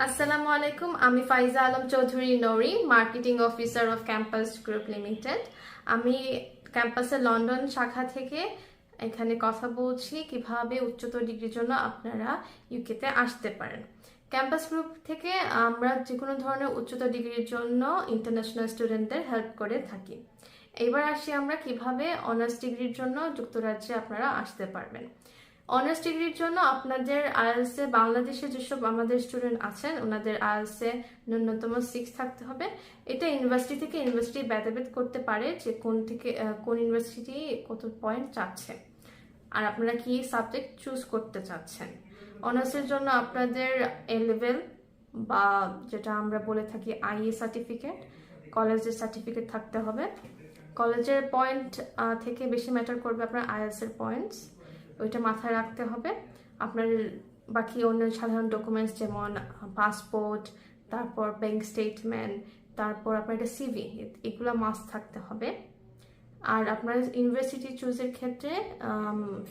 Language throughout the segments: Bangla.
আসসালামু আলাইকুম, আমি ফাইজা আলম চৌধুরী নরি, marketing officer of campus group limited. আমি ক্যাম্পাসের লন্ডন শাখা থেকে এখানে কথা বলছি কিভাবে উচ্চতর ডিগ্রির জন্য আপনারা ইউকেতে আসতে পারেন। ক্যাম্পাস গ্রুপ থেকে আমরা যে কোনো ধরনের উচ্চতর ডিগ্রির জন্য ইন্টারন্যাশনাল স্টুডেন্টদের হেল্প করে থাকি। এবার আসি আমরা কিভাবে অনার্স ডিগ্রির জন্য যুক্তরাজ্যে আপনারা আসতে পারবেন। অনার্স ডিগ্রির জন্য আপনাদের আইএলটিএস বাংলাদেশে যেসব আমাদের স্টুডেন্ট আছেন ওনাদের আইএলটিএস ন্যূনতম 6 থাকতে হবে। এটা ইউনিভার্সিটি থেকে ইউনিভার্সিটি ভেদাভেদ করতে পারে যে কোন ইউনিভার্সিটি কত পয়েন্ট চাচ্ছে আর আপনারা কি সাবজেক্ট চুজ করতে চাচ্ছেন। অনার্সের জন্য আপনাদের এ লেভেল বা যেটা আমরা বলে থাকি আইএ সার্টিফিকেট, কলেজের সার্টিফিকেট থাকতে হবে। কলেজের পয়েন্ট থেকে বেশি ম্যাটার করবে আপনার আইএলটিএস এর পয়েন্টস, ওইটা মাথায় রাখতে হবে। আপনার বাকি অন্য সাধারণ ডকুমেন্টস যেমন পাসপোর্ট, তারপর ব্যাংক স্টেটমেন্ট, তারপর আপনার একটা সিভি, এগুলো মাস্ট থাকতে হবে। আর আপনার ইউনিভার্সিটি চুজের ক্ষেত্রে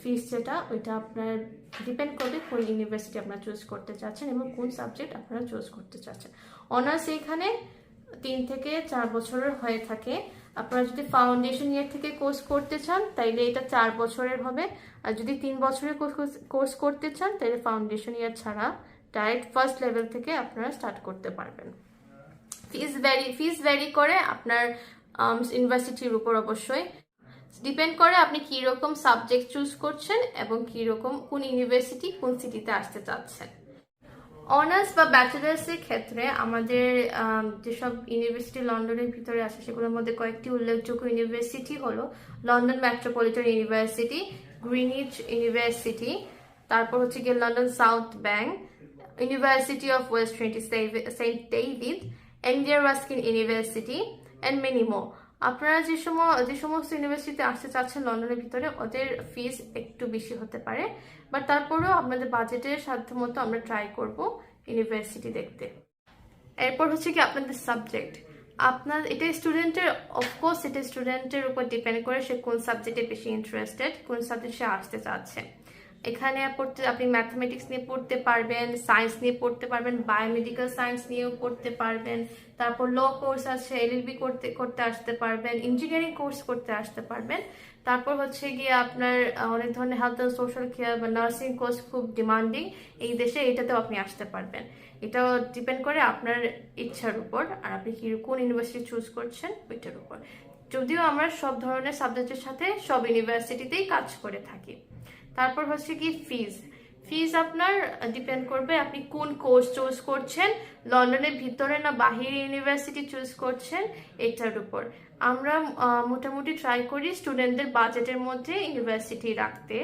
ফিস যেটা ওইটা আপনার ডিপেন্ড করবে কোন ইউনিভার্সিটি আপনারা চুজ করতে চাচ্ছেন এবং কোন সাবজেক্ট আপনারা চুজ করতে চাচ্ছেন। অনার্স এখানে 3 থেকে 4 বছরের হয়ে থাকে। আপনারা যদি ফাউন্ডেশন ইয়ার থেকে কোর্স করতে চান তাইলে এটা 4 বছরের হবে, আর যদি 3 বছরের কোর্স করতে চান তাহলে ফাউন্ডেশন ইয়ার ছাড়া ডাইরেক্ট ফার্স্ট লেভেল থেকে আপনারা স্টার্ট করতে পারবেন। ফিস ভ্যারি করে আপনার ইউনিভার্সিটির উপর, অবশ্যই ডিপেন্ড করে আপনি কি রকম সাবজেক্ট চুজ করছেন এবং কি রকম কোন ইউনিভার্সিটি কোন সিটিতে আসতে চাচ্ছেন। অনার্স বা ব্যাচেলার্সের ক্ষেত্রে আমাদের যেসব ইউনিভার্সিটি লন্ডনের ভিতরে আছে সেগুলোর মধ্যে কয়েকটি উল্লেখযোগ্য ইউনিভার্সিটি হলো London Metropolitan University, Greenwich University, তারপর হচ্ছে গিয়ে London South Bank, University of West Trinity Saint David, এন্ডিয়া Ruskin University and many more. আপনারা যে সমস্ত ইউনিভার্সিটিতে আসতে চাচ্ছেন লন্ডনের ভিতরে ওদের ফিস একটু বেশি হতে পারে, বাট তারপরেও আপনাদের বাজেটের সাধ্যমতো আমরা ট্রাই করব ইউনিভার্সিটি দেখতে। এরপর হচ্ছে কি আপনাদের সাবজেক্ট, আপনার এটা স্টুডেন্টের অফকোর্স এটা স্টুডেন্টের উপর ডিপেন্ড করে সে কোন সাবজেক্টে বেশি ইন্টারেস্টেড, কোন সাবজেক্ট সে আসতে চাচ্ছে। এখানে আপনি ম্যাথমেটিক্স নিয়ে পড়তে পারবেন, সায়েন্স নিয়ে পড়তে পারবেন, বায়োমেডিক্যাল সায়েন্স নিয়েও পড়তে পারবেন, তারপর ল কোর্স আছে, এলএলবি করতে আসতে পারবেন, ইঞ্জিনিয়ারিং কোর্স করতে আসতে পারবেন। তারপর হচ্ছে গিয়ে আপনার অনেক ধরনের হেলথ অ্যান্ড সোশ্যাল কেয়ার বা নার্সিং কোর্স খুব ডিমান্ডিং এই দেশে, এটাতেও আপনি আসতে পারবেন। এটাও ডিপেন্ড করে আপনার ইচ্ছার উপর আর আপনি কোন ইউনিভার্সিটি চুজ করছেন ওইটার উপর। যদিও আমরা সব ধরনের সাবজেক্টের সাথে সব ইউনিভার্সিটিতেই কাজ করে থাকি। তারপর হচ্ছে কি ফিজ আপনার ডিপেন্ড করবে আপনি কোন কোর্স চুজ করছেন, লন্ডনের ভিতরে না বাহিরে ইউনিভার্সিটি চুজ করছেন এটার উপর। আমরা মোটামুটি ট্রাই করি স্টুডেন্টদের বাজেটের মধ্যে ইউনিভার্সিটি রাখতে,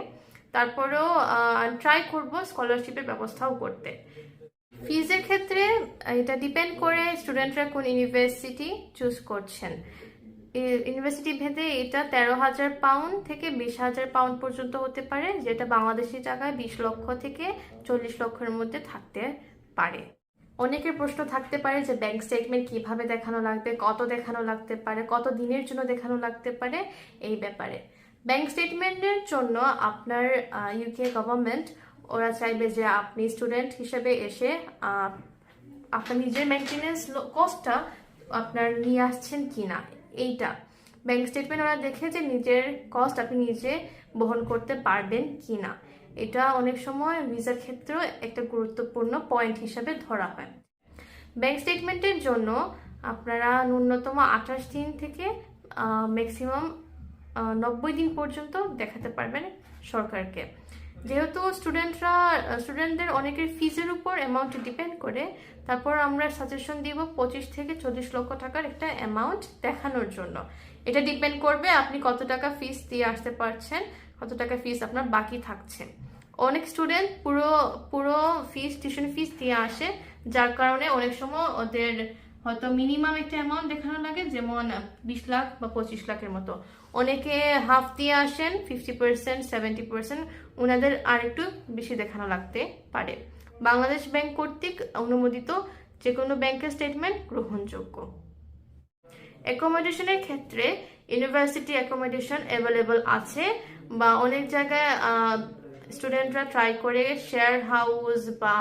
তারপরেও ট্রাই করব স্কলারশিপের ব্যবস্থাও করতে। ফিজের ক্ষেত্রে এটা ডিপেন্ড করে স্টুডেন্টরা কোন ইউনিভার্সিটি চুজ করছেন। ইউনিভার্সিটি ভেদে এটা 13,000 পাউন্ড থেকে 20,000 পাউন্ড পর্যন্ত হতে পারে, যেটা বাংলাদেশি টাকায় 20 লক্ষ থেকে 40 লক্ষের মধ্যে থাকতে পারে। অনেকের প্রশ্ন থাকতে পারে যে ব্যাংক স্টেটমেন্ট কিভাবে দেখানো লাগবে, কত দেখানো লাগতে পারে, কত দিনের জন্য দেখানো লাগতে পারে এই ব্যাপারে। ব্যাংক স্টেটমেন্টের জন্য আপনার ইউকে গভর্নমেন্ট ওরা চাইবে যে আপনি স্টুডেন্ট হিসেবে এসে আপনার নিজের মেনটেনেন্স কস্টটা আপনার নিয়ে আসছেন কিনা, এইটা ব্যাংক স্টেটমেন্ট ওরা দেখে যে নিজের কস্ট আপনি নিজে বহন করতে পারবেন কিনা। এটা অনেক সময় ভিসার ক্ষেত্রেও একটা গুরুত্বপূর্ণ পয়েন্ট হিসাবে ধরা হয়। ব্যাংক স্টেটমেন্টের জন্য আপনারা ন্যূনতম 28 দিন থেকে ম্যাক্সিমাম 90 দিন পর্যন্ত দেখাতে পারবেন সরকারকে। যেহেতু স্টুডেন্টদের অনেকের ফিজের উপর অ্যামাউন্ট ডিপেন্ড করে, তারপর আমরা সাজেশন দিব 25 থেকে 40 লক্ষ টাকার একটা অ্যামাউন্ট দেখানোর জন্য। এটা ডিপেন্ড করবে আপনি কত টাকা ফিস দিয়ে আসতে পারছেন, কত টাকা ফিস আপনার বাকি থাকছে। অনেক স্টুডেন্ট পুরো টিউশন ফিস দিয়ে আসে, যার কারণে অনেক সময় ওদের হয়তো মিনিমাম একটা অ্যামাউন্ট দেখানো লাগে, যেমন 20 লাখ বা 25 লাখের মতো। অনেকে হাফ দিয়ে আসেন, 50%, 70%, ওনাদের আর একটু বেশি দেখানো লাগতে পারে। বাংলাদেশ ব্যাংক কর্তৃক অনুমোদিত যে কোনো ব্যাংকের স্টেটমেন্ট গ্রহণযোগ্য। অ্যাকোমোডেশনের ক্ষেত্রে ইউনিভার্সিটি অ্যাকোমোডেশন অ্যাভেলেবল আছে, বা অনেক জায়গায় স্টুডেন্টরা ট্রাই করে শেয়ার হাউস বা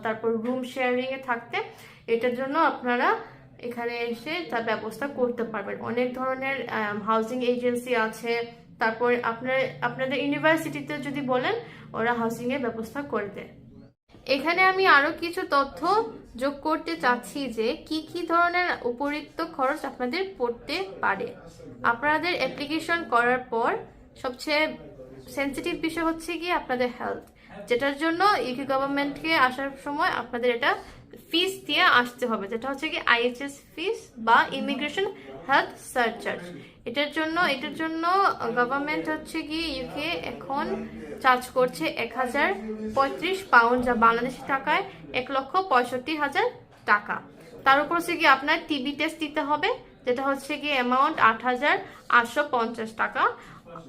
তারপর রুম শেয়ারিং এ থাকতে। এটার জন্য আপনারা এখানে এসে তার ব্যবস্থা করতে পারবেন। অনেক ধরনের হাউজিং এজেন্সি আছে। তারপর আপনাদের ইউনিভার্সিটিতে যদি বলেন, ওরা হাউজিং এর ব্যবস্থা করে দেয়। এখানে আমি আরো কিছু তথ্য যোগ করতে চাচ্ছি যে কি কি ধরনের উপরিক্ত খরচ আপনাদের পড়তে পারে। আপনাদের অ্যাপ্লিকেশন করার পর সবচেয়ে সেন্সিটিভ বিষয় হচ্ছে কি আপনাদের হেলথ, যেটার জন্য ইউকে গভর্নমেন্টকে আসার সময় আপনাদের এটা ফিস দিয়ে আসতে হবে, যেটা হচ্ছে কি আইএইচএস ফিস বা ইমিগ্রেশন হেলথ সার্চার্জ। এটার জন্য গভর্নমেন্ট হচ্ছে কি ইউকে এখন চার্জ করছে 1035 পাউন্ড, যা বাংলাদেশি টাকায় 1,65,000 টাকা। তার উপর হচ্ছে কি আপনার টিবি টেস্ট দিতে হবে, যেটা হচ্ছে কি অ্যামাউন্ট 8,850 টাকা।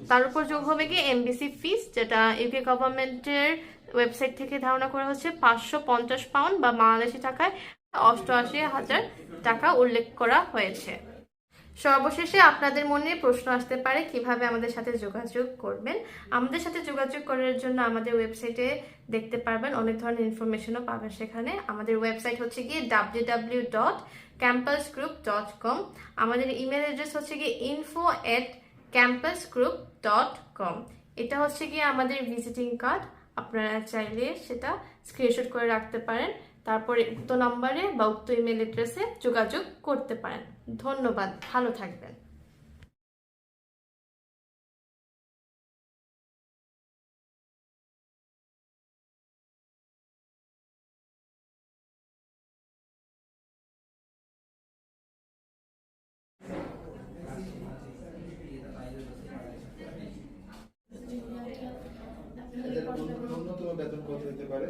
তার উপর যোগ হবে কি এমবিসি ফিস, যেটা ইউকে গভর্নমেন্টের ওয়েবসাইট থেকে ধারণা করা হচ্ছে 550 পাউন্ড বা বাংলাদেশি টাকায় 88,000 টাকা উল্লেখ করা হয়েছে। সর্বশেষে আপনাদের মনে প্রশ্ন আসতে পারে কিভাবে আমাদের সাথে যোগাযোগ করবেন। আমাদের সাথে যোগাযোগ করার জন্য আমাদের ওয়েবসাইটে দেখতে পারবেন, অনেক ধরনের ইনফরমেশনও পাবেন সেখানে। আমাদের ওয়েবসাইট হচ্ছে গিয়ে www.campusgroup.com। আমাদের ইমেল অ্যাড্রেস হচ্ছে গিয়ে info@campusgroup.com। এটা হচ্ছে গিয়ে আমাদের ভিজিটিং কার্ড। আপনারা চাইলে সেটা স্ক্রিনশট করে রাখতে পারেন, তারপরে উক্ত নাম্বারে বা উক্ত ইমেল অ্যাড্রেসে যোগাযোগ করতে পারেন। ধন্যবাদ, ভালো থাকবেন। ন্যূনতম বেতন কত হতে পারে?